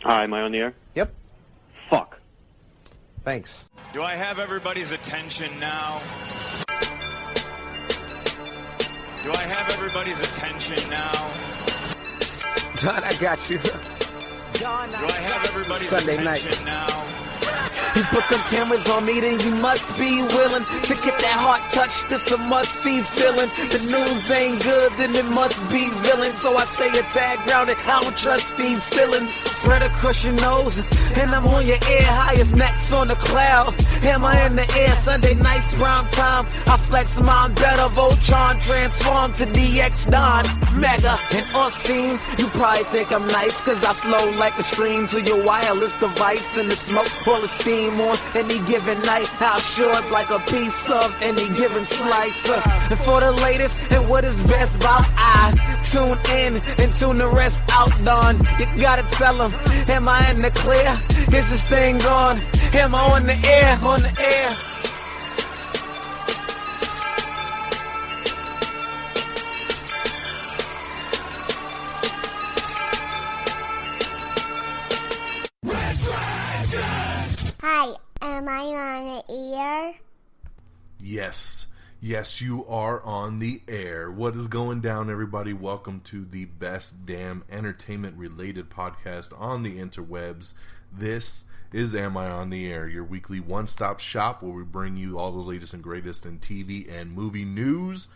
Hi, am I on the air? Yep. Fuck. Thanks. Do I have everybody's attention now? Do I have everybody's attention now? Don, I got you. Do I have everybody's Sunday attention night. now? You put them cameras on me, then you must be willing to get that heart touch. This a must-see feeling. The news ain't good, then it must be villain. So I say a tag grounded, I don't trust these feelings. Spread across your nose, and I'm on your ear. Highest next on the cloud, hammer in the air. Sunday nights, prime time. I flex mine better. Voltron transform to DX Don. Mega and off scene. You probably think I'm nice, cause I slow like a stream to your wireless device. And the smoke full of steam on any given night. How short like a piece of any given slice. And for the latest and what is best about I tune in and tune the rest out, Don. You gotta tell them, am I in the clear? Is this thing on? Am I on the air? On the air? Hi, am I on the air? Yes, you are on the air. What is going down, everybody? Welcome to the best damn entertainment-related podcast on the interwebs. This is Am I on the Air, your weekly one-stop shop where we bring you all the latest and greatest in TV and movie news.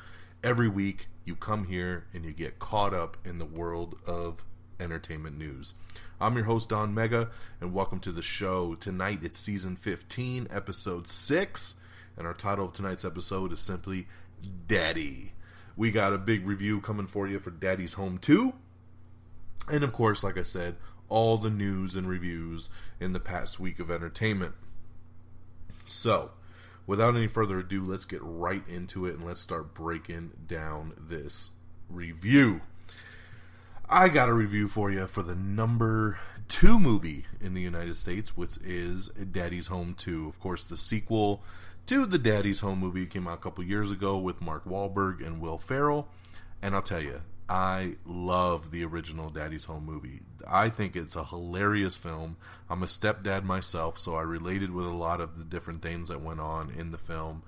Every week, you come here and you get caught up in the world of entertainment news. I'm your host, Don Mega, and welcome to the show. Tonight, it's season 15, episode 6, and our title of tonight's episode is simply Daddy. We got a big review coming for you for Daddy's Home 2, and of course, like I said, all the news and reviews in the past week of entertainment. So, without any further ado, let's get right into it, and let's start breaking down this review. I got a review for you for the number 2 movie in the United States, which is Daddy's Home 2. Of course, the sequel to the Daddy's Home movie came out a couple years ago with Mark Wahlberg and Will Ferrell. And I'll tell you, I love the original Daddy's Home movie. I think it's a hilarious film. I'm a stepdad myself, so I related with a lot of the different things that went on in the film.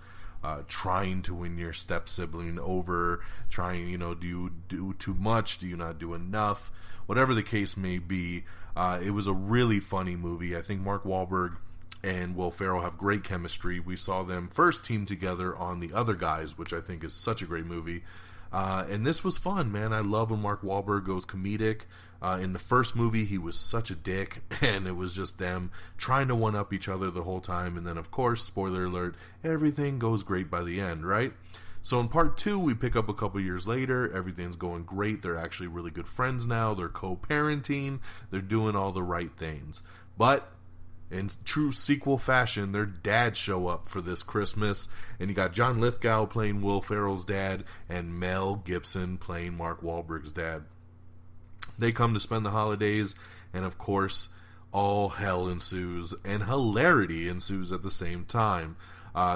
Trying to win your step-sibling over, trying, do you do too much, do you not do enough, whatever the case may be. It was a really funny movie. I think Mark Wahlberg and Will Ferrell have great chemistry. We saw them first team together on The Other Guys, which I think is such a great movie. And this was fun, man. I love when Mark Wahlberg goes comedic. In the first movie, he was such a dick, and it was just them trying to one-up each other the whole time. And then, of course, spoiler alert, everything goes great by the end, right? So in part 2, we pick up a couple years later. Everything's going great. They're actually really good friends now. They're co-parenting. They're doing all the right things. But in true sequel fashion, their dads show up for this Christmas, and you got John Lithgow playing Will Ferrell's dad and Mel Gibson playing Mark Wahlberg's dad. They come to spend the holidays, and of course, all hell ensues, and hilarity ensues at the same time.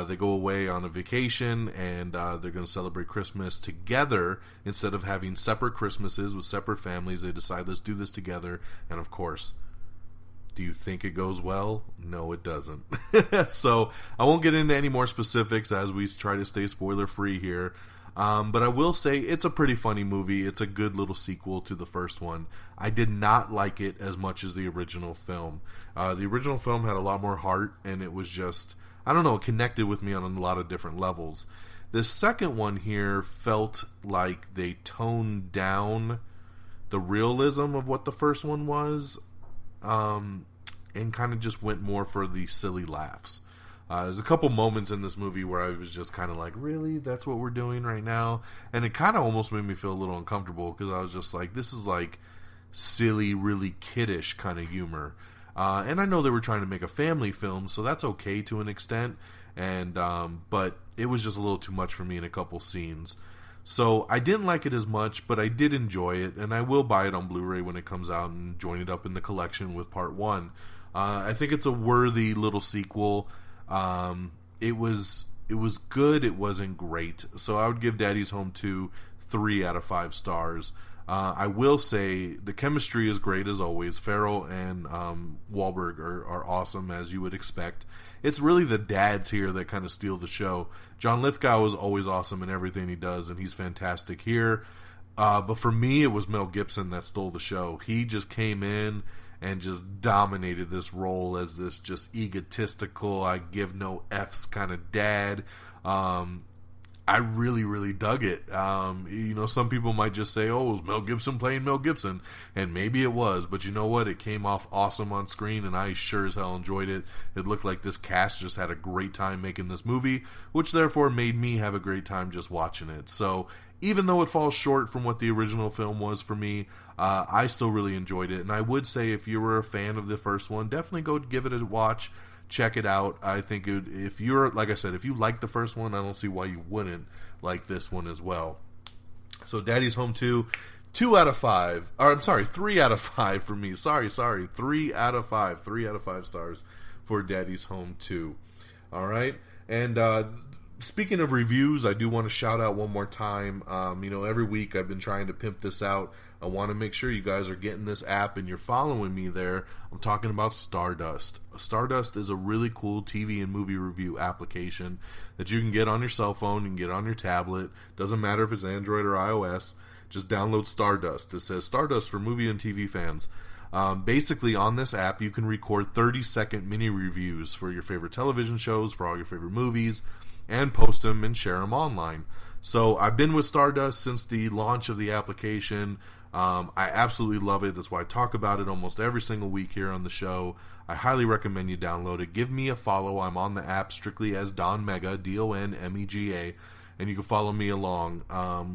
They go away on a vacation, and they're going to celebrate Christmas together instead of having separate Christmases with separate families. They decide, let's do this together, and of course, do you think it goes well? No, it doesn't. So, I won't get into any more specifics as we try to stay spoiler-free here. But I will say it's a pretty funny movie. It's a good little sequel to the first one. I did not like it as much as the original film. The original film had a lot more heart, and it was just, I don't know, it connected with me on a lot of different levels. The second one here felt like they toned down the realism of what the first one was, and kind of just went more for the silly laughs. There's a couple moments in this movie where I was just kind of like, really? That's what we're doing right now? And it kind of almost made me feel a little uncomfortable, because I was just like, this is like silly, really kiddish kind of humor. And I know they were trying to make a family film, so that's okay to an extent. And but it was just a little too much for me in a couple scenes. So I didn't like it as much, but I did enjoy it, and I will buy it on Blu-ray when it comes out and join it up in the collection with part 1. I think it's a worthy little sequel. It was good. It wasn't great. So I would give Daddy's Home 2 3 out of 5 stars. I will say the chemistry is great as always. Farrell and Wahlberg are awesome, as you would expect. It's really the dads here that kind of steal the show. John Lithgow is always awesome in everything he does, and he's fantastic here. But for me, it was Mel Gibson that stole the show. He just came in and just dominated this role as this just egotistical, I give no F's kind of dad. I really, really dug it. Some people might just say, oh, it was Mel Gibson playing Mel Gibson. And maybe it was, but you know what? It came off awesome on screen, and I sure as hell enjoyed it. It looked like this cast just had a great time making this movie, which therefore made me have a great time just watching it. So even though it falls short from what the original film was for me, I still really enjoyed it. And I would say if you were a fan of the first one, definitely go give it a watch. Check it out. I think if you like the first one, I don't see why you wouldn't like this one as well. So Daddy's Home 2, 3 out of 5 for me. Sorry, 3 out of 5. 3 out of 5 stars for Daddy's Home 2. All right. And speaking of reviews, I do want to shout out one more time. Every week I've been trying to pimp this out. I want to make sure you guys are getting this app and you're following me there. I'm talking about Stardust. Stardust is a really cool TV and movie review application that you can get on your cell phone, you can get on your tablet. Doesn't matter if it's Android or iOS. Just download Stardust. It says Stardust for movie and TV fans. Basically, on this app, you can record 30-second mini reviews for your favorite television shows, for all your favorite movies, and post them and share them online. So I've been with Stardust since the launch of the application. I absolutely love it. That's why I talk about it almost every single week here on the show. I highly recommend you download it. Give me a follow. I'm on the app strictly as Don Mega, DonMega, and you can follow me along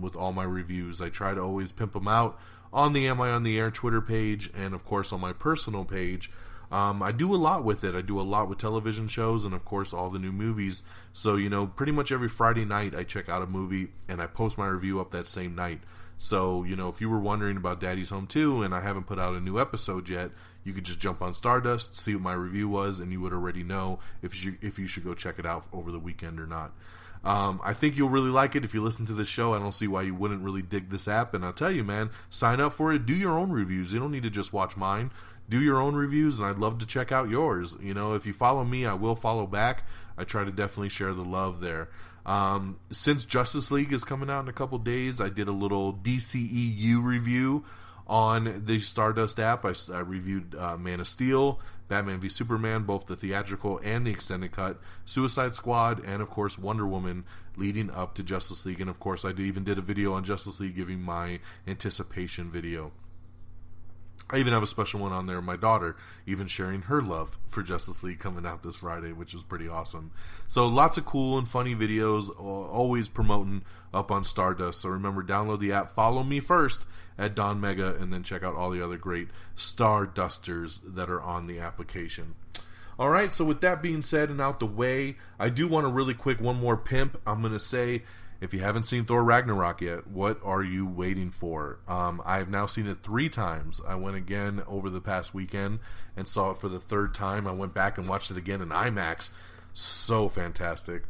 with all my reviews. I try to always pimp them out on the Am I on the Air Twitter page, and of course on my personal page. I do a lot with it. I do a lot with television shows and of course all the new movies. So, pretty much every Friday night I check out a movie and I post my review up that same night. So, if you were wondering about Daddy's Home 2 and I haven't put out a new episode yet, you could just jump on Stardust, see what my review was, and you would already know if you should go check it out over the weekend or not. I think you'll really like it. If you listen to this show, I don't see why you wouldn't really dig this app. And I'll tell you, man, sign up for it. Do your own reviews. You don't need to just watch mine. Do your own reviews, and I'd love to check out yours. If you follow me, I will follow back. I try to definitely share the love there. Since Justice League is coming out in a couple days, I did a little DCEU review on the Stardust app. I reviewed Man of Steel, Batman v Superman, both the theatrical and the extended cut, Suicide Squad, and of course Wonder Woman leading up to Justice League. And of course I even did a video on Justice League giving my anticipation video. I even have a special one on there, my daughter even sharing her love for Justice League coming out this Friday, which was pretty awesome. So lots of cool and funny videos, always promoting up on Stardust. So remember, download the app, follow me first at Don Mega, and then check out all the other great Stardusters that are on the application. Alright, so with that being said and out the way, I do want to really quick one more pimp. I'm going to say, if you haven't seen Thor Ragnarok yet, what are you waiting for? I have now seen it 3 times. I went again over the past weekend and saw it for the 3rd time. I went back and watched it again in IMAX. So fantastic.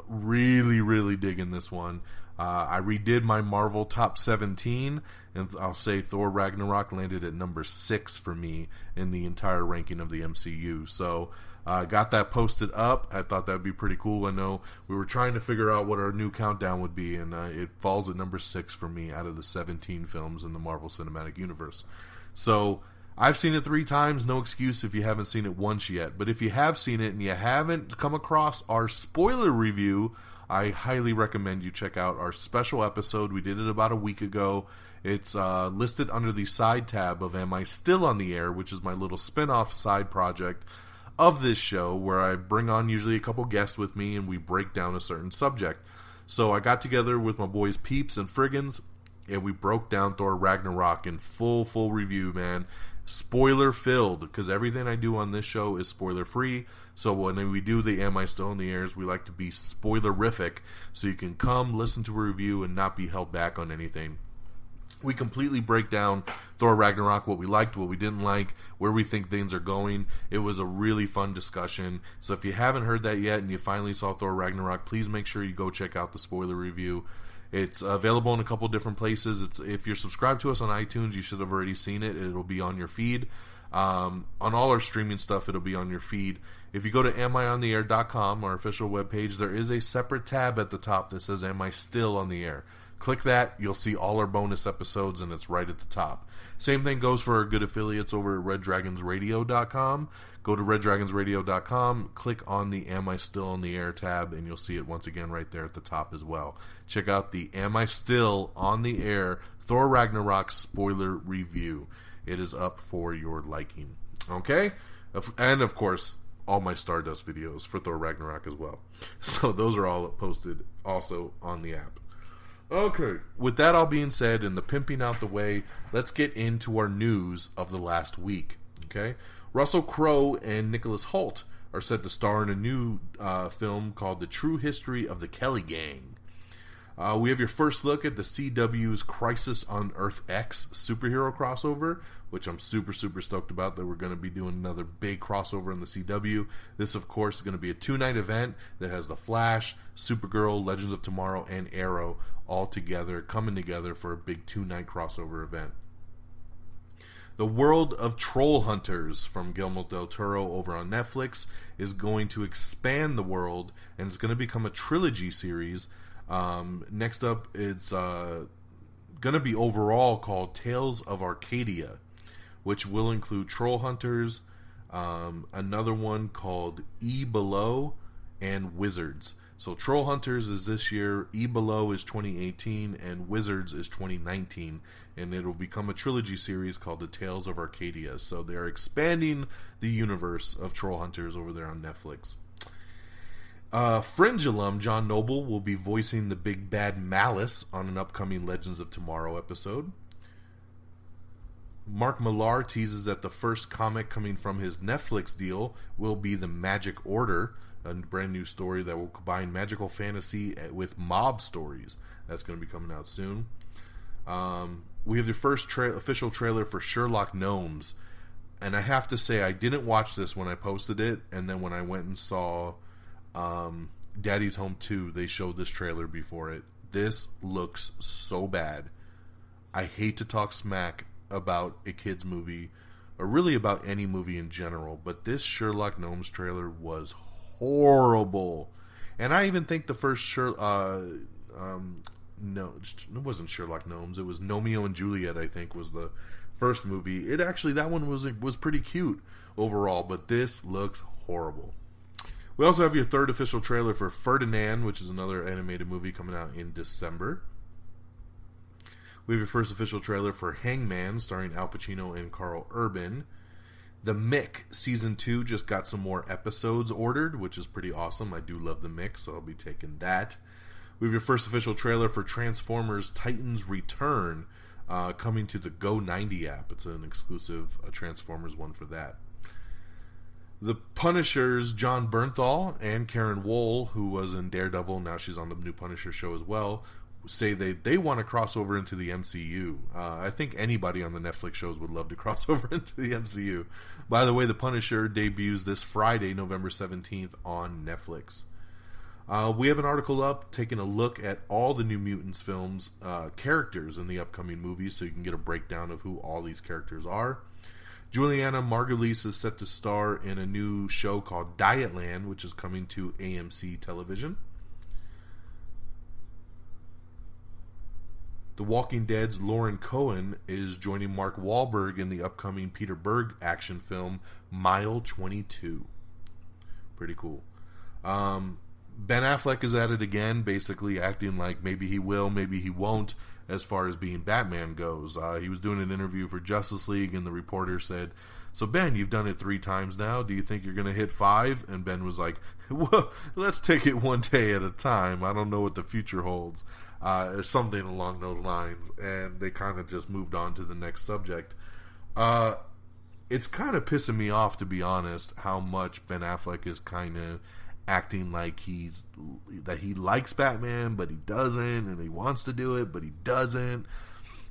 Really, really digging this one. I redid my Marvel Top 17, and I'll say Thor Ragnarok landed at number 6 for me in the entire ranking of the MCU. So got that posted up. I thought that would be pretty cool. I know we were trying to figure out what our new countdown would be, and it falls at number 6 for me out of the 17 films in the Marvel Cinematic Universe. So I've seen it 3 times. No excuse if you haven't seen it once yet. But if you have seen it and you haven't come across our spoiler review, I highly recommend you check out our special episode. We did it about a week ago. It's listed under the side tab of Am I Still on the Air, which is my little spin-off side project of this show, where I bring on usually a couple guests with me and we break down a certain subject. So I got together with my boys Peeps and Friggins, and we broke down Thor Ragnarok in full review, man. Spoiler filled, because everything I do on this show is spoiler free. So when we do the Am I Still in the Airs, we like to be spoilerific, so you can come listen to a review and not be held back on anything. We completely break down Thor Ragnarok, what we liked, what we didn't like, where we think things are going. It was a really fun discussion. So if you haven't heard that yet and you finally saw Thor Ragnarok, please make sure you go check out the spoiler review. It's available in a couple different places. If you're subscribed to us on iTunes, you should have already seen it. It'll be on your feed. On all our streaming stuff, it'll be on your feed. If you go to amiontheair.com, our official webpage, there is a separate tab at the top that says Am I Still on the Air? Click that, you'll see all our bonus episodes, and it's right at the top. Same thing goes for our good affiliates over at reddragonsradio.com. Go to reddragonsradio.com, click on the Am I Still on the Air tab, and you'll see it once again right there at the top as well. Check out the Am I Still on the Air Thor Ragnarok spoiler review. It is up for your liking. Okay? And of course, all my Stardust videos for Thor Ragnarok as well. So those are all posted also on the app. Okay, with that all being said and the pimping out the way, let's get into our news of the last week. Okay? Russell Crowe and Nicholas Hoult are set to star in a new film called The True History of the Kelly Gang. We have your first look at the CW's Crisis on Earth X superhero crossover, which I'm super, super stoked about, that we're going to be doing another big crossover in the CW. This, of course, is going to be a 2-night event that has The Flash, Supergirl, Legends of Tomorrow, and Arrow all together, coming together for a big 2-night crossover event. The World of Troll Hunters from Guillermo del Toro over on Netflix is going to expand the world, and it's going to become a trilogy series. Next up, it's going to be overall called Tales of Arcadia, which will include Troll Hunters, another one called E Below, and Wizards. So Troll Hunters is this year, E Below is 2018, and Wizards is 2019, and it'll become a trilogy series called The Tales of Arcadia. So they're expanding the universe of Troll Hunters over there on Netflix. Fringe alum John Noble will be voicing the big bad Malice on an upcoming Legends of Tomorrow episode. Mark Millar teases that the first comic coming from his Netflix deal will be The Magic Order, a brand new story that will combine magical fantasy with mob stories. That's going to be coming out soon. We have the first official trailer for Sherlock Gnomes, and I have to say I didn't watch this when I posted it, and then when I went and saw Daddy's Home 2, they showed this trailer before it. This looks so bad. I hate to talk smack about a kid's movie, or really about any movie in general, but this Sherlock Gnomes trailer was horrible. And I even think the first no, it wasn't Sherlock Gnomes, it was Romeo and Juliet, I think, was the first movie. It actually, that one was pretty cute overall, but this looks horrible. We also have your third official trailer for Ferdinand, which is another animated movie coming out in December. We have your first official trailer for Hangman, starring Al Pacino and Carl Urban. The Mick Season 2 just got some more episodes ordered, which is pretty awesome. I do love The Mick, so I'll be taking that. We have your first official trailer for Transformers Titans Return, coming to the Go90 app. It's an exclusive Transformers one for that. The Punishers, John Bernthal and Karen Wohl, who was in Daredevil, now she's on the new Punisher show as well, say they want to cross over into the MCU. I think anybody on the Netflix shows would love to cross over into the MCU. By the way, The Punisher debuts this Friday, November 17th on Netflix. We have an article up taking a look at all the New Mutants films, characters in the upcoming movies, so you can get a breakdown of who all these characters are. Juliana Margulies is set to star in a new show called Dietland, which is coming to AMC television. The Walking Dead's Lauren Cohen is joining Mark Wahlberg in the upcoming Peter Berg action film Mile 22. Pretty cool. Ben Affleck is at it again, basically acting like maybe he will, maybe he won't, as far as being Batman goes. He was doing an interview for Justice League, and the reporter said, "So Ben, you've done it 3 times now. Do you think you're going to hit 5? And Ben was like, "Well, let's take it one day at a time. I don't know what the future holds." Or something along those lines. And they kind of just moved on to the next subject. It's kind of pissing me off, to be honest, how much Ben Affleck is kind of acting like that he likes Batman, but he doesn't, and he wants to do it, but he doesn't.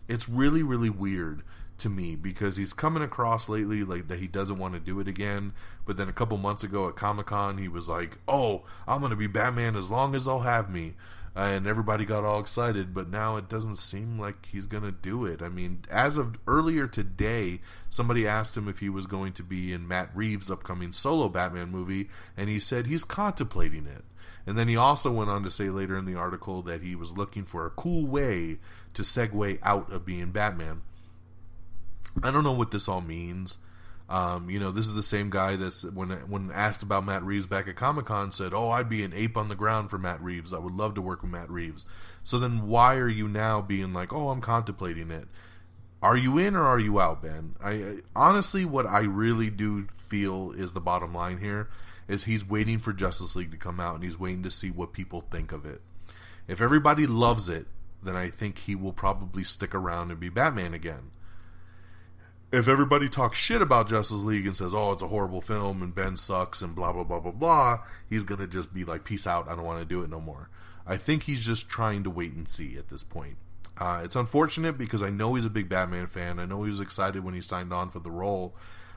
It's really, really weird to me, because he's coming across lately like that he doesn't want to do it again, but then a couple months ago at Comic-Con he was like, "Oh, I'm going to be Batman as long as they'll have me." and everybody got all excited, but now it doesn't seem like he's going to do it. I mean, as of earlier today, somebody asked him if he was going to be in Matt Reeves' upcoming solo Batman movie, and he said he's contemplating it. And then he also went on to say later in the article that he was looking for a cool way to segue out of being Batman. I don't know what this all means. This is the same guy that's, when asked about Matt Reeves back at Comic-Con, said, "Oh, I'd be an ape on the ground for Matt Reeves. I would love to work with Matt Reeves." So then why are you now being like, "Oh, I'm contemplating it"? Are you in or are you out, Ben? Honestly, what I really do feel is the bottom line here is he's waiting for Justice League to come out, and he's waiting to see what people think of it. If everybody loves it, then I think he will probably stick around and be Batman again. If everybody talks shit about Justice League and says, "Oh, it's a horrible film and Ben sucks and blah, blah, blah, blah, blah," he's going to just be like, "Peace out, I don't want to do it no more." I think he's just trying to wait and see at this point. It's unfortunate because I know he's a big Batman fan. I know he was excited when he signed on for the role.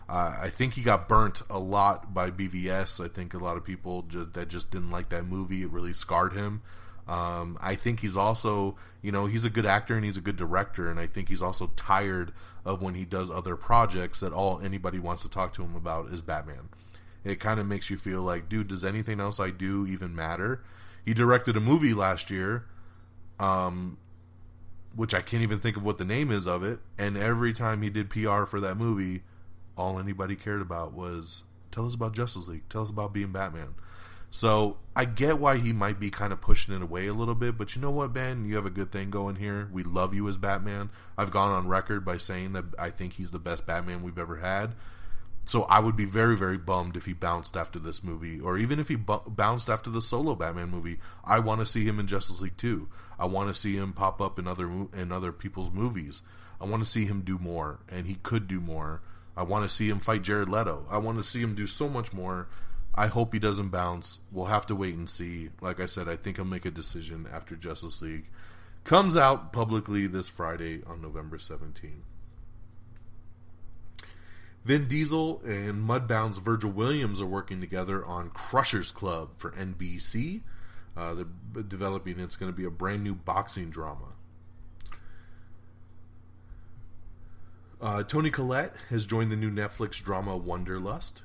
I think he got burnt a lot by BVS. I think a lot of people that just didn't like that movie. It really scarred him. I think he's also, he's a good actor and he's a good director, and I think he's also tired of when he does other projects that all anybody wants to talk to him about is Batman. It kind of makes you feel like, dude, does anything else I do even matter? He directed a movie last year, which I can't even think of what the name is of it, and every time he did PR for that movie, all anybody cared about was, "Tell us about Justice League, tell us about being Batman." So I get why he might be kind of pushing it away a little bit, but you know what, Ben? You have a good thing going here. We love you as Batman. I've gone on record by saying that I think he's the best Batman we've ever had. So I would be very, very bummed if he bounced after this movie, or even if he bounced after the solo Batman movie. I want to see him in Justice League 2. I want to see him pop up in other people's movies. I want to see him do more, and he could do more. I want to see him fight Jared Leto. I want to see him do so much more. I hope he doesn't bounce. We'll have to wait and see. Like I said, I think he'll make a decision after Justice League comes out publicly this Friday on November 17th. Vin Diesel and Mudbound's Virgil Williams are working together on Crushers Club for NBC. They're developing, it's going to be a brand new boxing drama. Toni Collette has joined the new Netflix drama Wonderlust.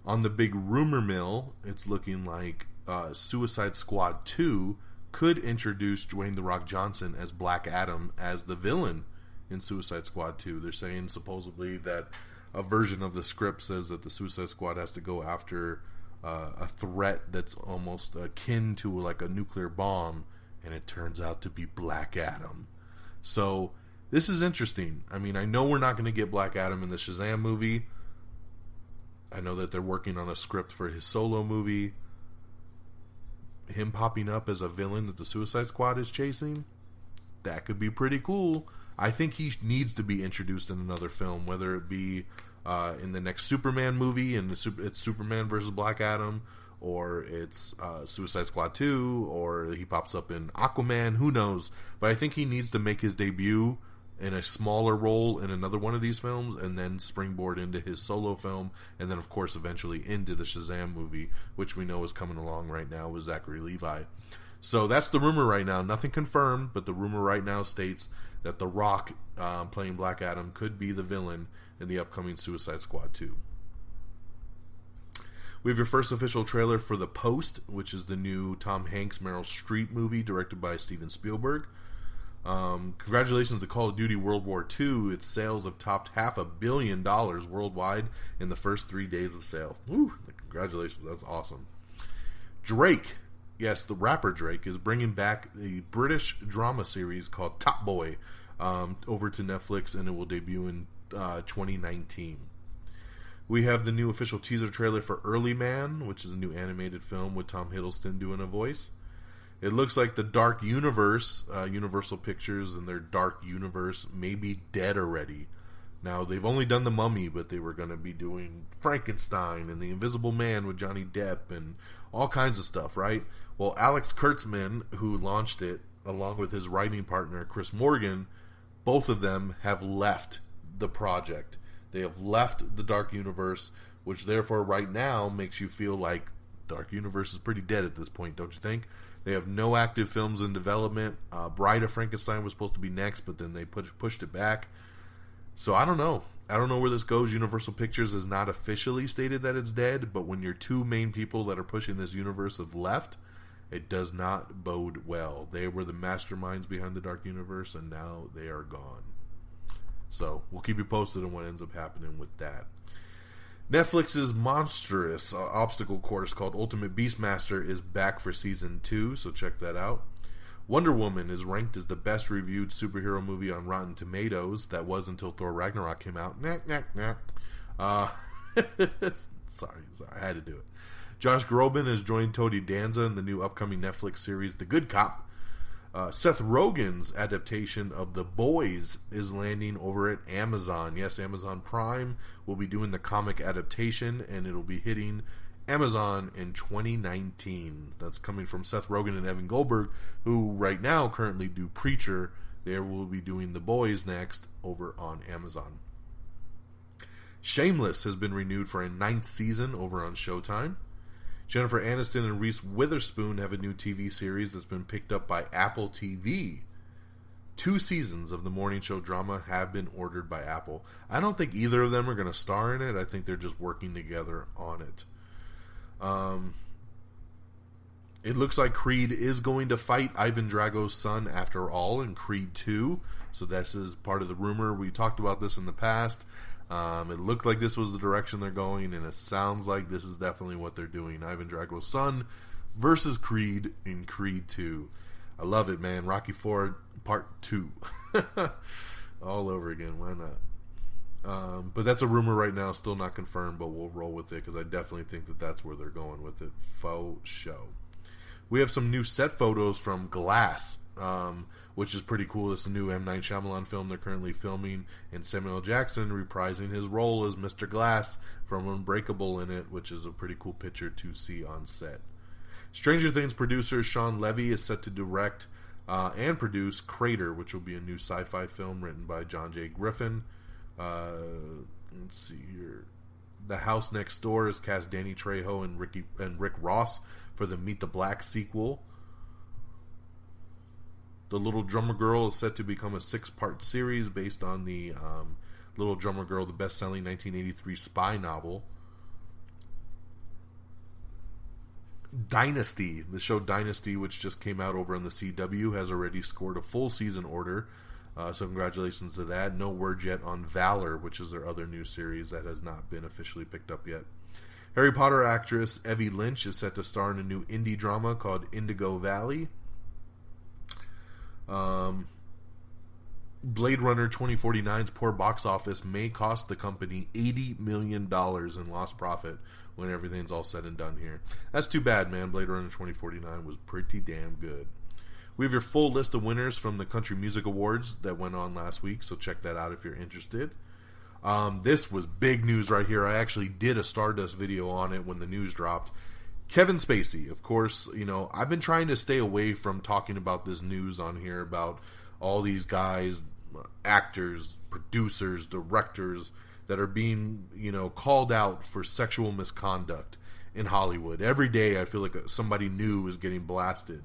On the big rumor mill, it's looking like Suicide Squad 2 could introduce Dwayne "The Rock" Johnson as Black Adam as the villain in Suicide Squad 2. They're saying supposedly that a version of the script says that the Suicide Squad has to go after a threat that's almost akin to like a nuclear bomb, and it turns out to be Black Adam. So this is interesting. I mean, I know we're not going to get Black Adam in the Shazam movie. I know that they're working on a script for his solo movie. Him popping up as a villain that the Suicide Squad is chasing, that could be pretty cool. I think he needs to be introduced in another film, whether it be in the next Superman movie, and it's Superman versus Black Adam, or it's Suicide Squad 2, or he pops up in Aquaman, who knows. But I think he needs to make his debut in a smaller role in another one of these films, and then springboard into his solo film, and then of course eventually into the Shazam movie, which we know is coming along right now with Zachary Levi. So that's the rumor right now. Nothing confirmed, but the rumor right now states that The Rock playing Black Adam could be the villain in the upcoming Suicide Squad 2. We have your first official trailer for The Post, which is the new Tom Hanks, Meryl Streep movie directed by Steven Spielberg. Congratulations to Call of Duty World War II. Its sales have topped $500 million worldwide in the first 3 days of sale. Woo! Congratulations, that's awesome. Drake, yes, the rapper Drake, is bringing back a British drama series called Top Boy over to Netflix, and it will debut in 2019. We have the new official teaser trailer for Early Man, which is a new animated film with Tom Hiddleston doing a voice. It looks like the Dark Universe, Universal Pictures and their Dark Universe, may be dead already. Now, they've only done The Mummy, but they were going to be doing Frankenstein and The Invisible Man with Johnny Depp and all kinds of stuff, right? Well, Alex Kurtzman, who launched it, along with his writing partner, Chris Morgan, both of them have left the project. They have left the Dark Universe, which therefore right now makes you feel like Dark Universe is pretty dead at this point, don't you think? They have no active films in development. Bride of Frankenstein was supposed to be next, but then they pushed it back. So I don't know. I don't know where this goes. Universal Pictures has not officially stated that it's dead, but when your two main people that are pushing this universe have left, it does not bode well. They were the masterminds behind the Dark Universe, and now they are gone. So we'll keep you posted on what ends up happening with that. Netflix's monstrous obstacle course called Ultimate Beastmaster is back for season 2, so check that out. Wonder Woman is ranked as the best reviewed superhero movie on Rotten Tomatoes. That was until Thor Ragnarok came out. Sorry, I had to do it. Josh Groban has joined Tony Danza in the new upcoming Netflix series The Good Cop. Seth Rogen's adaptation of The Boys is landing over at Amazon. Yes, Amazon Prime will be doing the comic adaptation, and it'll be hitting Amazon in 2019. That's coming from Seth Rogen and Evan Goldberg, who right now currently do Preacher. They will be doing The Boys next over on Amazon. Shameless has been renewed for a 9th season over on Showtime. Jennifer Aniston and Reese Witherspoon have a new TV series that's been picked up by Apple TV. 2 seasons of the morning show drama have been ordered by Apple. I don't think either of them are going to star in it. I think they're just working together on it. It looks like Creed is going to fight Ivan Drago's son after all in Creed 2. So this is part of the rumor. We talked about this in the past. It looked like this was the direction they're going, and it sounds like this is definitely what they're doing. Ivan Drago's son versus Creed in Creed 2. I love it, man. Rocky IV Part 2. All over again. Why not? But that's a rumor right now, still not confirmed, but we'll roll with it because I definitely think that that's where they're going with it. Faux show. We have some new set photos from Glass, which is pretty cool. It's a new M. Night Shyamalan film they're currently filming, and Samuel L. Jackson reprising his role as Mr. Glass from Unbreakable in it, which is a pretty cool picture to see on set. Stranger Things producer Sean Levy is set to direct and produce Crater, which will be a new sci-fi film written by John J. Griffin. Let's see here. The House Next Door has cast Danny Trejo and Rick Ross for the Meet the Black sequel. The Little Drummer Girl is set to become a 6-part series based on the Little Drummer Girl, the best-selling 1983 spy novel. Dynasty, the show Dynasty, which just came out over on the CW, has already scored a full season order. So congratulations to that. No word yet on Valor, which is their other new series that has not been officially picked up yet. Harry Potter actress Evie Lynch is set to star in a new indie drama called Indigo Valley. Blade Runner 2049's poor box office may cost the company $80 million in lost profit when everything's all said and done here. That's too bad, man. Blade Runner 2049 was pretty damn good. We have your full list of winners from the Country Music Awards that went on last week, so check that out if you're interested. This was big news right here. I actually did a Stardust video on it when the news dropped. Kevin Spacey, of course, you know, I've been trying to stay away from talking about this news on here about all these guys, actors, producers, directors that are being, you know, called out for sexual misconduct in Hollywood. Every day I feel like somebody new is getting blasted.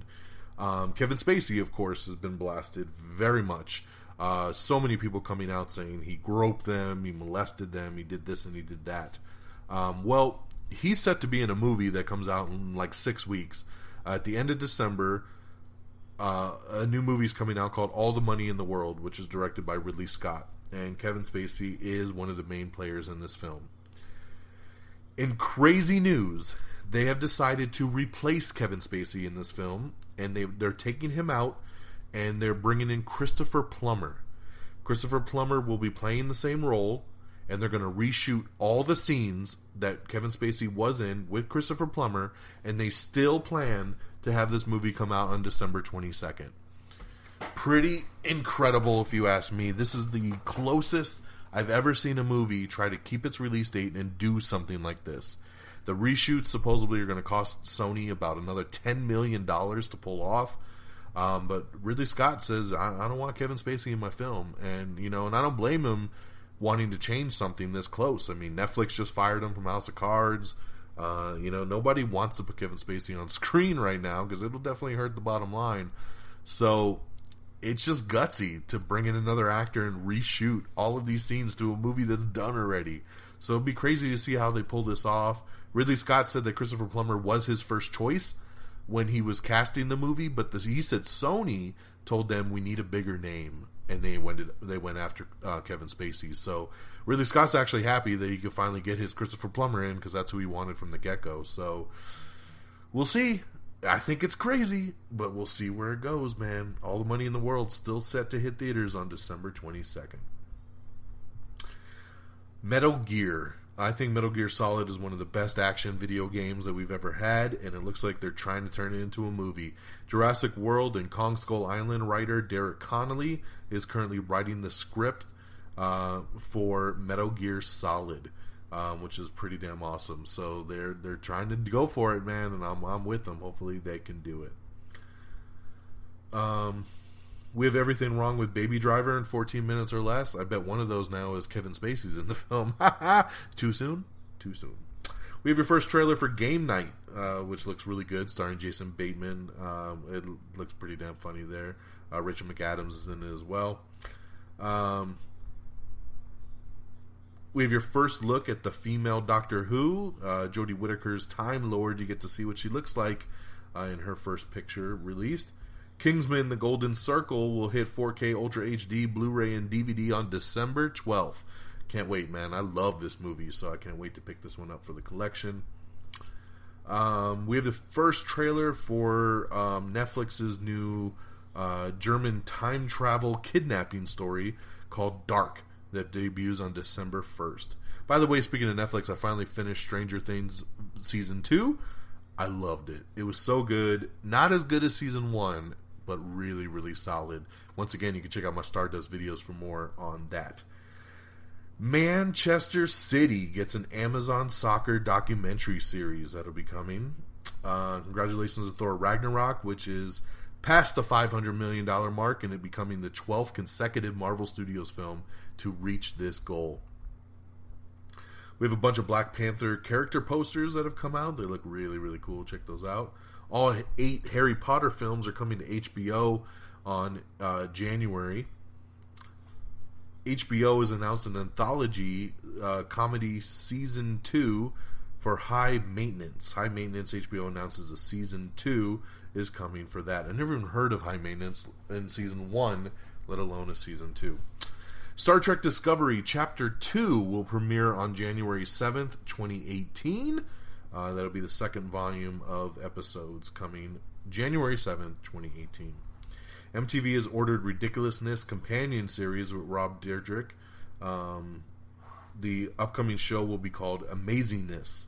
Kevin Spacey, of course, has been blasted very much. So many people coming out saying he groped them, he molested them, he did this and he did that. Well, he's set to be in a movie that comes out in like 6 weeks. At the end of December, a new movie's coming out called All the Money in the World, which is directed by Ridley Scott. And Kevin Spacey is one of the main players in this film. In crazy news, they have decided to replace Kevin Spacey in this film, and they're taking him out, and they're bringing in Christopher Plummer. Christopher Plummer will be playing the same role, and they're going to reshoot all the scenes that Kevin Spacey was in with Christopher Plummer, and they still plan to have this movie come out on December 22nd. Pretty incredible, if you ask me. This is the closest I've ever seen a movie try to keep its release date and do something like this. The reshoots supposedly are going to cost Sony about another $10 million to pull off. But Ridley Scott says, I don't want Kevin Spacey in my film. And, you know, and I don't blame him wanting to change something this close. I mean, Netflix just fired him from House of Cards. Nobody wants to put Kevin Spacey on screen right now because it'll definitely hurt the bottom line. So it's just gutsy to bring in another actor and reshoot all of these scenes to a movie that's done already. So it'd be crazy to see how they pull this off. Ridley Scott said that Christopher Plummer was his first choice when he was casting the movie, but he said Sony told them we need a bigger name, and they went after Kevin Spacey. So Ridley Scott's actually happy that he could finally get his Christopher Plummer in because that's who he wanted from the get-go. So we'll see. I think it's crazy, but we'll see where it goes, man. All the money in the world still set to hit theaters on December 22nd. Metal Gear. I think Metal Gear Solid is one of the best action video games that we've ever had, and it looks like they're trying to turn it into a movie. Jurassic World and Kong Skull Island writer Derek Connolly is currently writing the script for Metal Gear Solid, which is pretty damn awesome. So they're trying to go for it, man, and I'm with them. Hopefully they can do it. We have everything wrong with Baby Driver in 14 minutes or less. I bet one of those now is Kevin Spacey's in the film. Too soon? Too soon. We have your first trailer for Game Night, which looks really good, starring Jason Bateman. It looks pretty damn funny there. Rachel McAdams is in it as well. We have your first look at the female Doctor Who, Jodie Whittaker's Time Lord. You get to see what she looks like in her first picture released. Kingsman: The Golden Circle will hit 4K Ultra HD, Blu-ray, and DVD on December 12th. Can't wait, man. I love this movie, so I can't wait to pick this one up for the collection. We have the first trailer for Netflix's new German time travel kidnapping story called Dark that debuts on December 1st. By the way, speaking of Netflix, I finally finished Stranger Things Season 2. I loved it. It was so good. Not as good as Season 1, but really, really solid. Once again, you can check out my Stardust videos for more on that. Manchester City gets an Amazon soccer documentary series that'll be coming. Congratulations to Thor Ragnarok, which is past the $500 million mark, and it becoming the 12th consecutive Marvel Studios film to reach this goal. We have a bunch of Black Panther character posters that have come out. They look really, really cool. Check those out. All 8 Harry Potter films are coming to HBO on January. HBO has announced an anthology comedy season 2 for High Maintenance. High Maintenance, HBO announces a season 2 is coming for that. I never even heard of High Maintenance in season 1, let alone a season 2. Star Trek Discovery Chapter 2 will premiere on January 7th, 2018. That'll be the second volume of episodes coming January 7th, 2018. MTV has ordered Ridiculousness companion series with Rob Dyrdek. The upcoming show will be called Amazingness.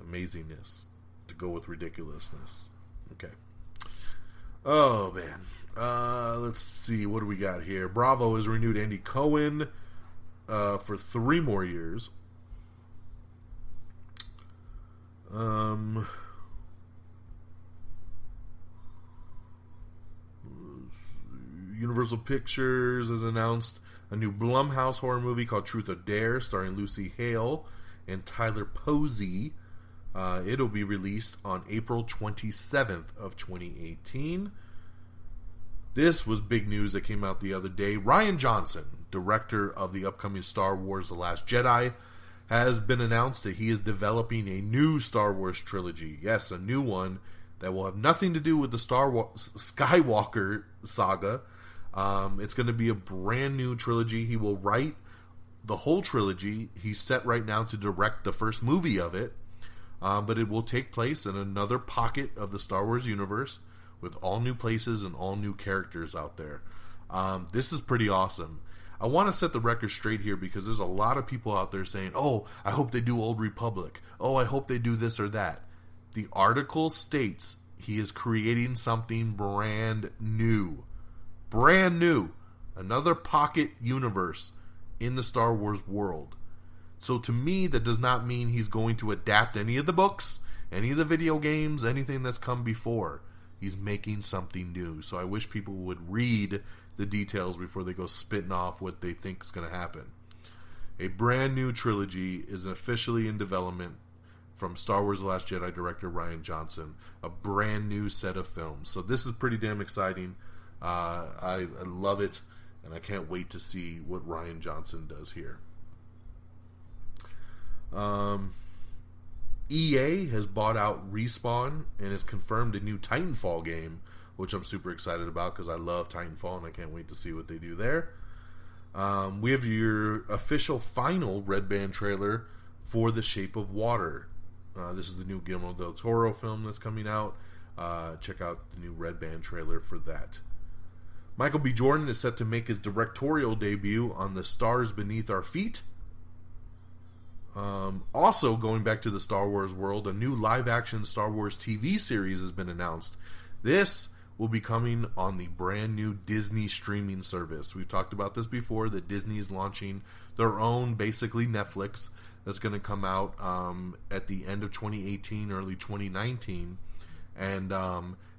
Amazingness. To go with Ridiculousness. Okay. Oh, man. Let's see. What do we got here? Bravo has renewed Andy Cohen for 3 more years. Universal Pictures has announced a new Blumhouse horror movie called Truth or Dare, starring Lucy Hale and Tyler Posey. It'll be released on April 27th of 2018. This was big news that came out the other day. Rian Johnson, director of the upcoming Star Wars The Last Jedi, has been announced that he is developing a new Star Wars trilogy. Yes, a new one that will have nothing to do with the Skywalker saga. It's going to be a brand new trilogy. He will write the whole trilogy. He's set right now to direct the first movie of it. But it will take place in another pocket of the Star Wars universe with all new places and all new characters out there. This is pretty awesome. I want to set the record straight here because there's a lot of people out there saying, oh, I hope they do Old Republic. Oh, I hope they do this or that. The article states he is creating something brand new. Brand new. Another pocket universe in the Star Wars world. So to me, that does not mean he's going to adapt any of the books, any of the video games, anything that's come before. He's making something new. So I wish people would read the details before they go spitting off what they think is going to happen. A brand new trilogy is officially in development from Star Wars The Last Jedi director Rian Johnson. A brand new set of films. So this is pretty damn exciting. I love it, and I can't wait to see what Rian Johnson does here. EA has bought out Respawn and has confirmed a new Titanfall game, which I'm super excited about because I love Titanfall and I can't wait to see what they do there. We have your official final Red Band trailer for The Shape of Water. This is the new Guillermo del Toro film that's coming out. Check out the new Red Band trailer for that. Michael B. Jordan is set to make his directorial debut on The Stars Beneath Our Feet. Also, going back to the Star Wars world, a new live-action Star Wars TV series has been announced. This will be coming on the brand new Disney streaming service. We've talked about this before, that Disney is launching their own, basically Netflix, that's going to come out at the end of 2018, early 2019. And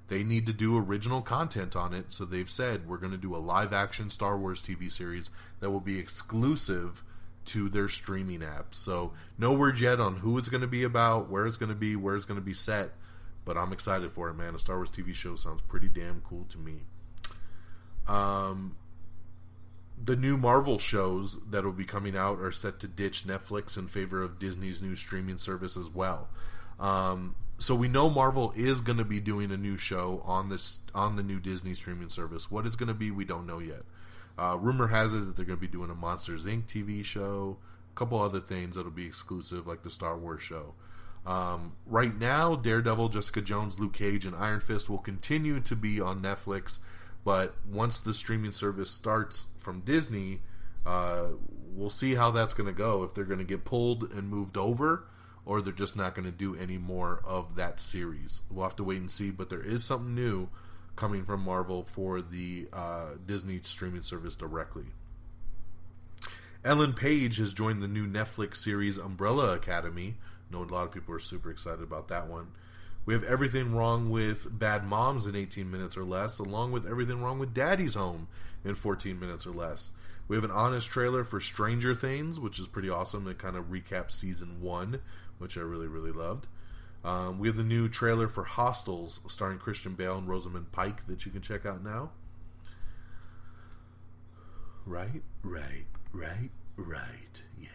they need to do original content on it, so they've said we're going to do a live-action Star Wars TV series that will be exclusive to their streaming app. So no word yet on who it's going to be about, where it's going to be set, but I'm excited for it, man. A Star Wars TV show sounds pretty damn cool to me. The new Marvel shows that will be coming out are set to ditch Netflix in favor of Disney's new streaming service as well. So we know Marvel is going to be doing a new show on the new Disney streaming service. What it's going to be, we don't know yet. Rumor has it that they're going to be doing a Monsters Inc. TV show, a couple other things that'll be exclusive, like the Star Wars show. Right now, Daredevil, Jessica Jones, Luke Cage, and Iron Fist will continue to be on Netflix, but once the streaming service starts from Disney, we'll see how that's going to go, if they're going to get pulled and moved over, or they're just not going to do any more of that series. We'll have to wait and see, but there is something new coming from Marvel for the Disney streaming service directly. Ellen Page has joined the new Netflix series Umbrella Academy. I know a lot of people are super excited about that one. We have Everything Wrong with Bad Moms in 18 minutes or less, along with Everything Wrong with Daddy's Home in 14 minutes or less. We have an honest trailer for Stranger Things, which is pretty awesome. It kind of recaps season 1, which I really, really loved. We have the new trailer for Hostels, starring Christian Bale and Rosamund Pike, that you can check out now. Right. Yeah.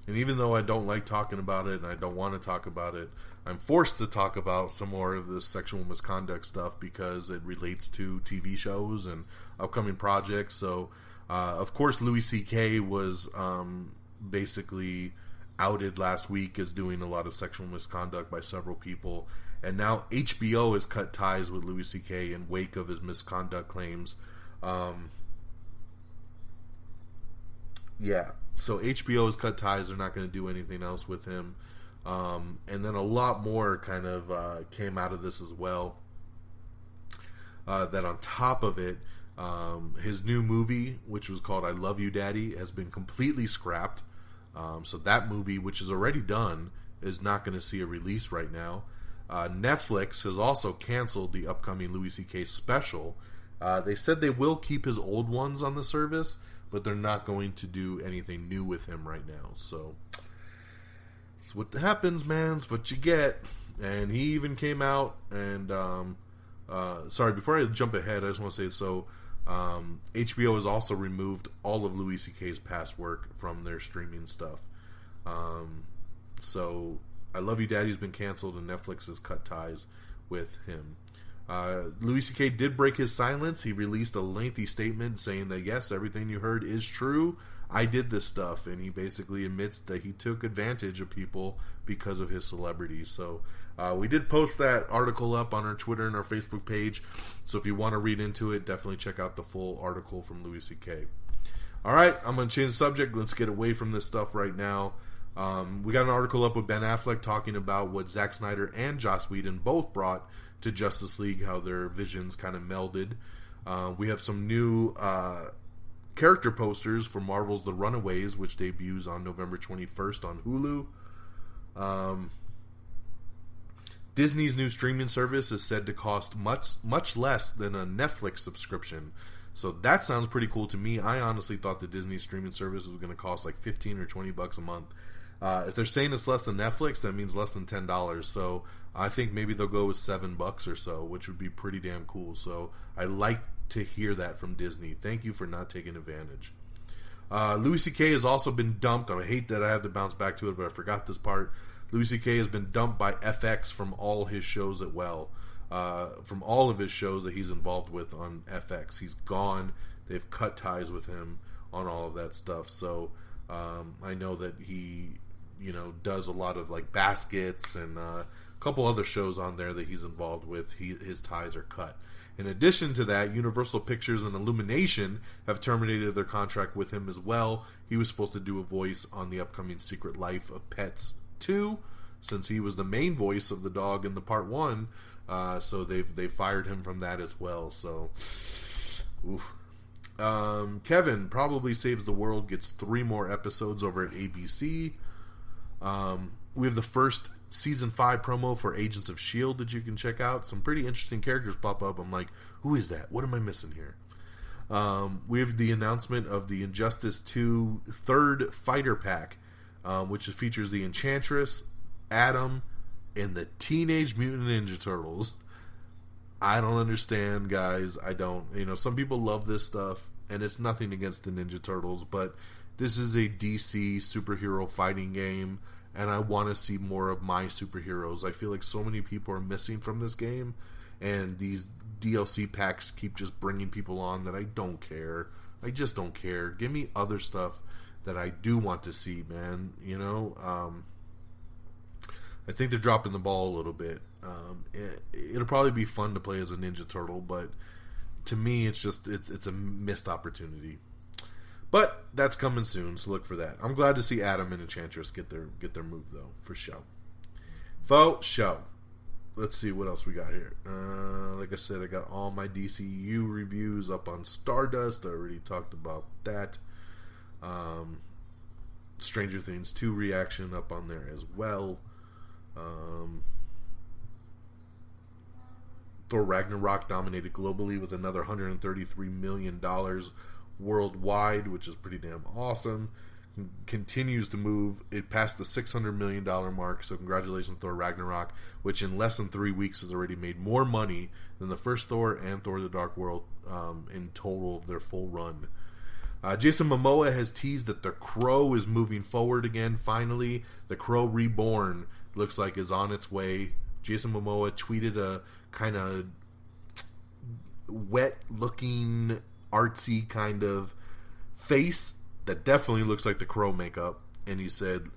And even though I don't like talking about it and I don't want to talk about it, I'm forced to talk about some more of this sexual misconduct stuff because it relates to TV shows and upcoming projects. So, of course, Louis C.K. was basically outed last week as doing a lot of sexual misconduct by several people, and now HBO has cut ties with Louis C.K. in wake of his misconduct claims. So HBO has cut ties. They're not going to do anything else with him. And then a lot more kind of came out of this as well. That on top of it, his new movie, which was called I Love You Daddy, has been completely scrapped. So that movie, which is already done, is not going to see a release right now. Netflix has also canceled the upcoming Louis C.K. special. They said they will keep his old ones on the service, but they're not going to do anything new with him right now. So it's what happens, man. It's what you get. And he even came out and sorry, before I jump ahead, I just want to say HBO has also removed all of Louis C.K.'s past work from their streaming stuff. So I Love You Daddy's been canceled and Netflix has cut ties with him. Louis C.K. did break his silence. He released a lengthy statement saying that yes, everything you heard is true. I did this stuff, and he basically admits that he took advantage of people because of his celebrity. So we did post that article up on our Twitter and our Facebook page. So if you want to read into it, definitely check out the full article from Louis C.K. All right, I'm going to change the subject. Let's get away from this stuff right now. We got an article up with Ben Affleck talking about what Zack Snyder and Joss Whedon both brought to Justice League, how their visions kind of melded. We have some new character posters for Marvel's The Runaways, which debuts on November 21st on Hulu. Disney's new streaming service is said to cost much less than a Netflix subscription. So that sounds pretty cool to me. I honestly thought the Disney streaming service was going to cost like $15 or $20 a month. If they're saying it's less than Netflix, that means less than $10. So I think maybe they'll go with $7 or so, which would be pretty damn cool. So I like to hear that from Disney. Thank you for not taking advantage. Louis C.K. has also been dumped. I hate that I have to bounce back to it, but I forgot this part. Louis C.K. has been dumped by FX from all his shows from all of his shows that he's involved with on FX. He's gone. They've cut ties with him on all of that stuff. So I know that he, does a lot of like Baskets and a couple other shows on there that he's involved with. His ties are cut. In addition to that, Universal Pictures and Illumination have terminated their contract with him as well. He was supposed to do a voice on the upcoming Secret Life of Pets 2, since he was the main voice of the dog in the part 1. So they fired him from that as well. So, oof. Kevin Probably Saves the World gets 3 more episodes over at ABC. We have the first Season 5 promo for Agents of S.H.I.E.L.D. that you can check out. Some pretty interesting characters pop up. I'm like, who is that? What am I missing here? We have the announcement of the Injustice 2 third fighter pack, which features the Enchantress, Atom, and the Teenage Mutant Ninja Turtles. I don't understand, guys. I don't. Some people love this stuff, and it's nothing against the Ninja Turtles, but this is a DC superhero fighting game, and I want to see more of my superheroes. I feel like so many people are missing from this game, and these DLC packs keep just bringing people on that I don't care. I just don't care. Give me other stuff that I do want to see, man. I think they're dropping the ball a little bit. It'll probably be fun to play as a Ninja Turtle, but to me, it's a missed opportunity. But that's coming soon, so look for that. I'm glad to see Atom and Enchantress get their move, though, for show. Show. Let's see what else we got here. Like I said, I got all my DCU reviews up on Stardust. I already talked about that. Stranger Things 2 reaction up on there as well. Thor Ragnarok dominated globally with another $133 million worldwide, which is pretty damn awesome. Continues to move. It passed the $600 million mark, so congratulations, Thor Ragnarok, which in less than 3 weeks has already made more money than the first Thor and Thor the Dark World in total of their full run. Jason Momoa has teased that The Crow is moving forward again, finally. The Crow Reborn looks like is on its way. Jason Momoa tweeted a kind of wet-looking, artsy kind of face that definitely looks like the Crow makeup, and he said,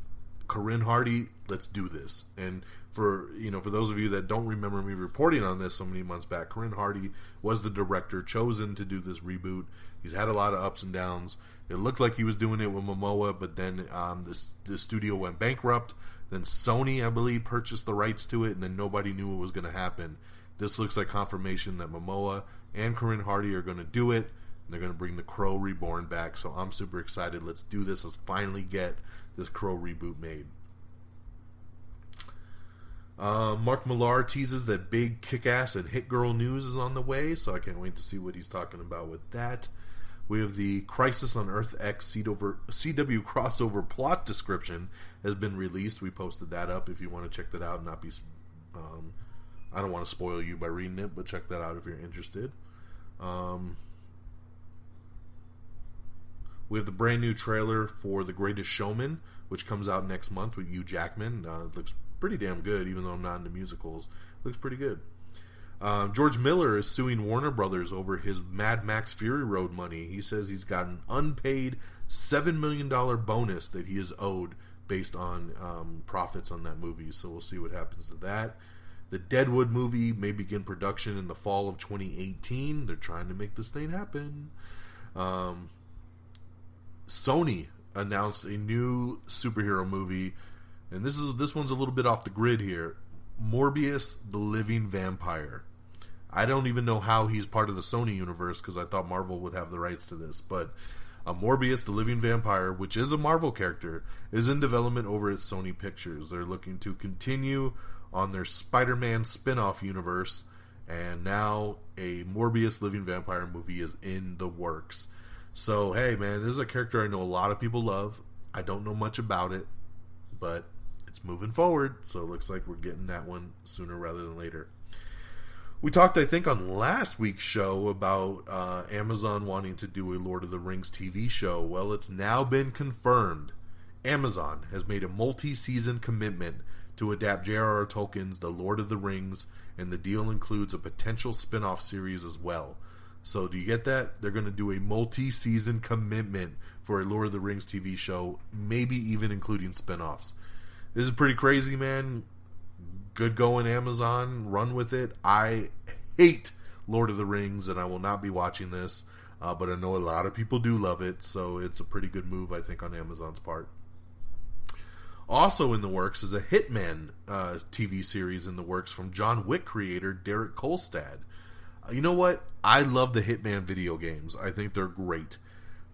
Corinne Hardy, let's do this. And for those of you that don't remember me reporting on this so many months back, Corinne Hardy was the director chosen to do this reboot. He's had a lot of ups and downs. It looked like he was doing it with Momoa, but then the studio went bankrupt. Then Sony, I believe, purchased the rights to it, and then nobody knew what was going to happen. This looks like confirmation that Momoa and Corinne Hardy are going to do it. They're going to bring the Crow Reborn back, so I'm super excited. Let's do this. Let's finally get this Crow reboot made. Mark Millar teases that big Kick-Ass and Hit Girl news is on the way, so I can't wait to see what he's talking about with that. We have the Crisis on Earth X CW crossover plot description has been released. We posted that up if you want to check that out and not be... I don't want to spoil you by reading it, but check that out if you're interested. We have the brand new trailer for The Greatest Showman, which comes out next month with Hugh Jackman. It looks pretty damn good, even though I'm not into musicals. It looks pretty good. George Miller is suing Warner Brothers over his Mad Max Fury Road money. He says he's got an unpaid $7 million bonus that he is owed based on profits on that movie. So we'll see what happens to that. The Deadwood movie may begin production in the fall of 2018. They're trying to make this thing happen. Sony announced a new superhero movie, and this one's a little bit off the grid here. Morbius, the Living Vampire. I don't even know how he's part of the Sony universe, because I thought Marvel would have the rights to this, but Morbius, the Living Vampire, which is a Marvel character, is in development over at Sony Pictures. They're looking to continue on their Spider-Man spin-off universe, and now a Morbius Living Vampire movie is in the works. So, hey man, this is a character I know a lot of people love. I don't know much about it, but it's moving forward, so it looks like we're getting that one sooner rather than later. We talked, I think, on last week's show about Amazon wanting to do a Lord of the Rings TV show. Well, it's now been confirmed. Amazon has made a multi-season commitment to adapt J.R.R. Tolkien's The Lord of the Rings, and the deal includes a potential spin-off series as well. So do you get that? They're going to do a multi-season commitment for a Lord of the Rings TV show, maybe even including spin-offs. This is pretty crazy, man. Good going, Amazon. Run with it. I hate Lord of the Rings, and I will not be watching this, but I know a lot of people do love it, so it's a pretty good move, I think, on Amazon's part. Also in the works is a Hitman TV series in the works from John Wick creator Derek Kolstad. You know what? I love the Hitman video games. I think they're great.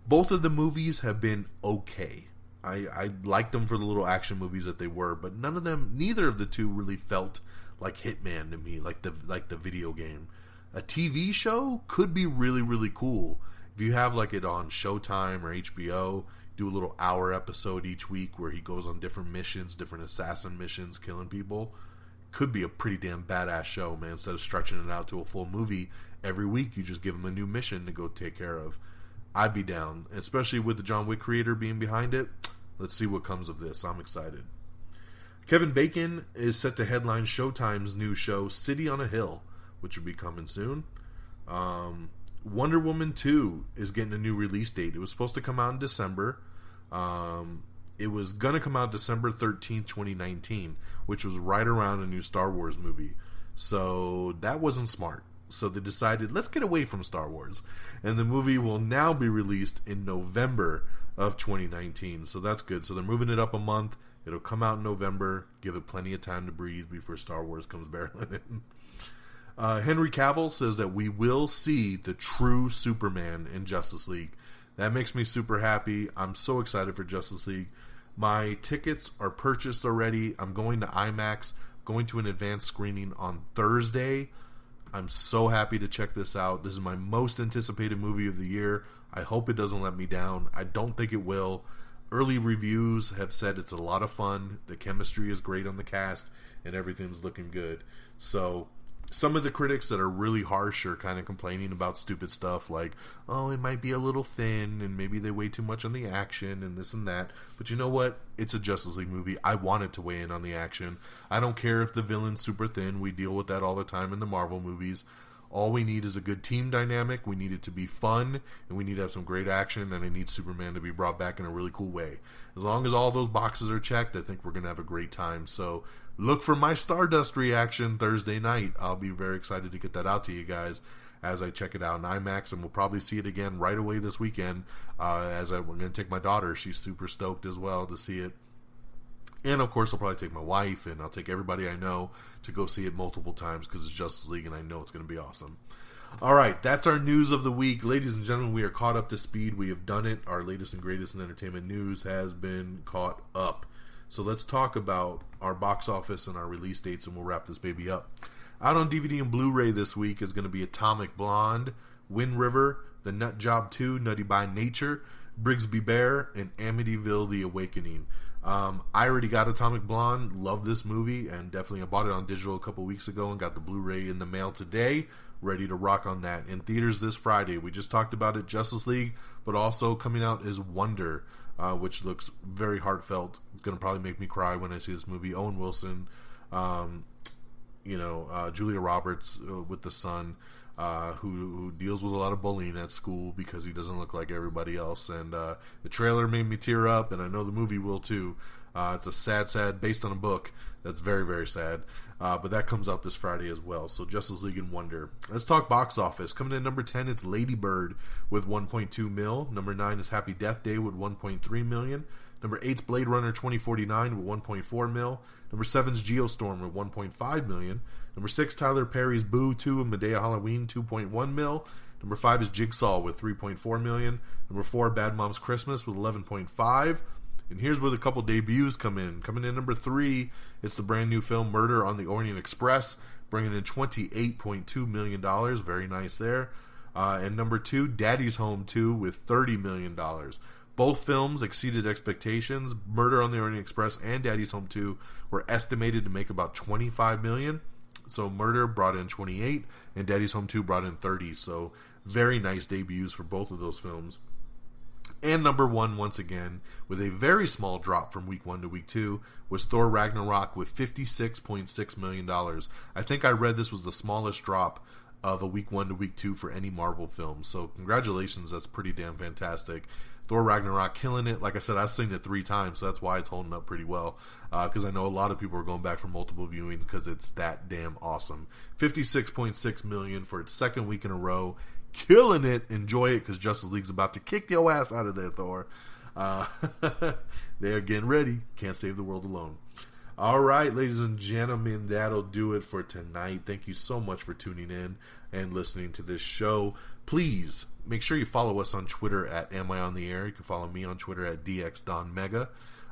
Both of the movies have been okay. I liked them for the little action movies that they were, but neither of the two really felt like Hitman to me, like the video game. A TV show could be really, really cool. If you have like it on Showtime or HBO, do a little hour episode each week where he goes on different missions, different assassin missions, killing people. Could be a pretty damn badass show, man. Instead of stretching it out to a full movie, every week you just give him a new mission to go take care of. I'd be down, especially with the John Wick creator being behind it. Let's see what comes of this. I'm excited. Kevin Bacon is set to headline Showtime's new show, City on a Hill, which will be coming soon. Wonder Woman 2 is getting a new release date. It was supposed to come out in December. It was going to come out December 13th, 2019, which was right around a new Star Wars movie. So that wasn't smart. So they decided, let's get away from Star Wars. And the movie will now be released in November of 2019. So that's good. So they're moving it up a month. It'll come out in November. Give it plenty of time to breathe before Star Wars comes barreling in. Henry Cavill says that we will see the true Superman in Justice League. That makes me super happy. I'm so excited for Justice League. My tickets are purchased already. I'm going to IMAX, going to an advanced screening on Thursday. I'm so happy to check this out. This is my most anticipated movie of the year. I hope it doesn't let me down. I don't think it will. Early reviews have said it's a lot of fun. The chemistry is great on the cast, and everything's looking good. So some of the critics that are really harsh are kind of complaining about stupid stuff like, oh, it might be a little thin, and maybe they weigh too much on the action, and this and that. But you know what? It's a Justice League movie. I want it to weigh in on the action. I don't care if the villain's super thin. We deal with that all the time in the Marvel movies. All we need is a good team dynamic. We need it to be fun, and we need to have some great action, and I need Superman to be brought back in a really cool way. As long as all those boxes are checked, I think we're going to have a great time. So look for my Stardust reaction Thursday night. I'll be very excited to get that out to you guys as I check it out in IMAX, and we'll probably see it again right away this weekend. We're going to take my daughter. She's super stoked as well to see it. And, of course, I'll probably take my wife, and I'll take everybody I know to go see it multiple times because it's Justice League, and I know it's going to be awesome. All right, that's our news of the week. Ladies and gentlemen, we are caught up to speed. We have done it. Our latest and greatest in entertainment news has been caught up. So let's talk about our box office and our release dates, and we'll wrap this baby up. Out on DVD and Blu-ray this week is going to be Atomic Blonde, Wind River, The Nut Job 2, Nutty by Nature, Brigsby Bear, and Amityville: The Awakening. I already got Atomic Blonde, love this movie, and definitely I bought it on digital a couple weeks ago and got the Blu-ray in the mail today, ready to rock on that. In theaters this Friday. We just talked about it, Justice League, but also coming out is Wonder, which looks very heartfelt. It's going to probably make me cry when I see this movie. Owen Wilson, Julia Roberts with the son, who deals with a lot of bullying at school because he doesn't look like everybody else. And the trailer made me tear up, and I know the movie will too. It's a sad, based on a book that's very, very sad. But that comes out this Friday as well. So Justice League and Wonder. Let's talk box office. Coming in at number 10, it's Lady Bird with 1.2 mil. Number 9 is Happy Death Day with 1.3 million. Number 8 is Blade Runner 2049 with 1.4 mil. Number 7 is Geostorm with 1.5 million. Number 6, Tyler Perry's Boo 2 and Medea Halloween 2.1 mil. Number 5 is Jigsaw with 3.4 million. Number 4, Bad Moms Christmas with 11.5. And here's where the couple debuts come in. Coming in number 3, it's the brand new film Murder on the Orient Express, bringing in $28.2 million. Very nice there. And number 2, Daddy's Home 2 with $30 million. Both films exceeded expectations. Murder on the Orient Express and Daddy's Home 2 were estimated to make about $25 million. So Murder brought in 28 and Daddy's Home 2 brought in 30. So very nice debuts for both of those films. And number one, once again, with a very small drop from week 1 to week 2, was Thor Ragnarok with $56.6 million. I think I read this was the smallest drop of a week 1 to week 2 for any Marvel film. So congratulations, that's pretty damn fantastic. Thor Ragnarok killing it. Like I said, I've seen it 3 times, so that's why it's holding up pretty well. Because I know a lot of people are going back for multiple viewings because it's that damn awesome. $56.6 million for its second week in a row. Killing it. Enjoy it because Justice League's about to kick your ass out of there, Thor. They're getting ready. Can't save the world alone. All right, ladies and gentlemen, that'll do it for tonight. Thank you so much for tuning in and listening to this show. Please make sure you follow us on Twitter at Am I On The Air. You can follow me on Twitter at DXDonMega.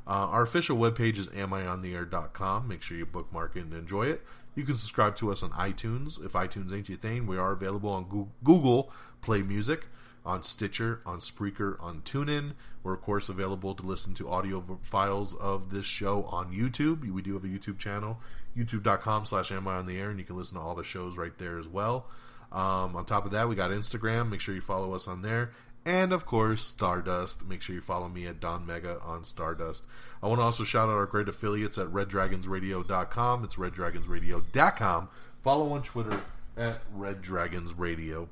Our official webpage is amiontheair.com. Make sure you bookmark it and enjoy it. You can subscribe to us on iTunes. If iTunes ain't your thing, we are available on Google Play Music, on Stitcher, on Spreaker, on TuneIn. We're, of course, available to listen to audio files of this show on YouTube. We do have a YouTube channel, youtube.com/amiontheair, and you can listen to all the shows right there as well. On top of that, we got Instagram. Make sure you follow us on there. And, of course, Stardust. Make sure you follow me at Don Mega on Stardust. I want to also shout out our great affiliates at RedDragonsRadio.com. It's RedDragonsRadio.com. Follow on Twitter at RedDragonsRadio.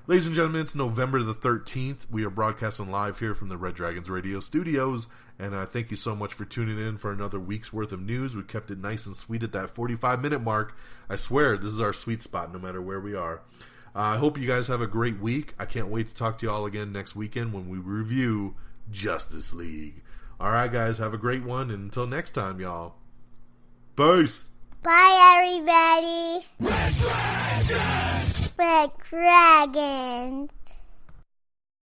Ladies and gentlemen, it's November the 13th. We are broadcasting live here from the Red Dragons Radio studios. And I thank you so much for tuning in for another week's worth of news. We kept it nice and sweet at that 45-minute mark. I swear, this is our sweet spot no matter where we are. I hope you guys have a great week. I can't wait to talk to you all again next weekend when we review Justice League. All right, guys, have a great one. And until next time, y'all. Peace. Bye, everybody. Red Dragon. Red Dragon.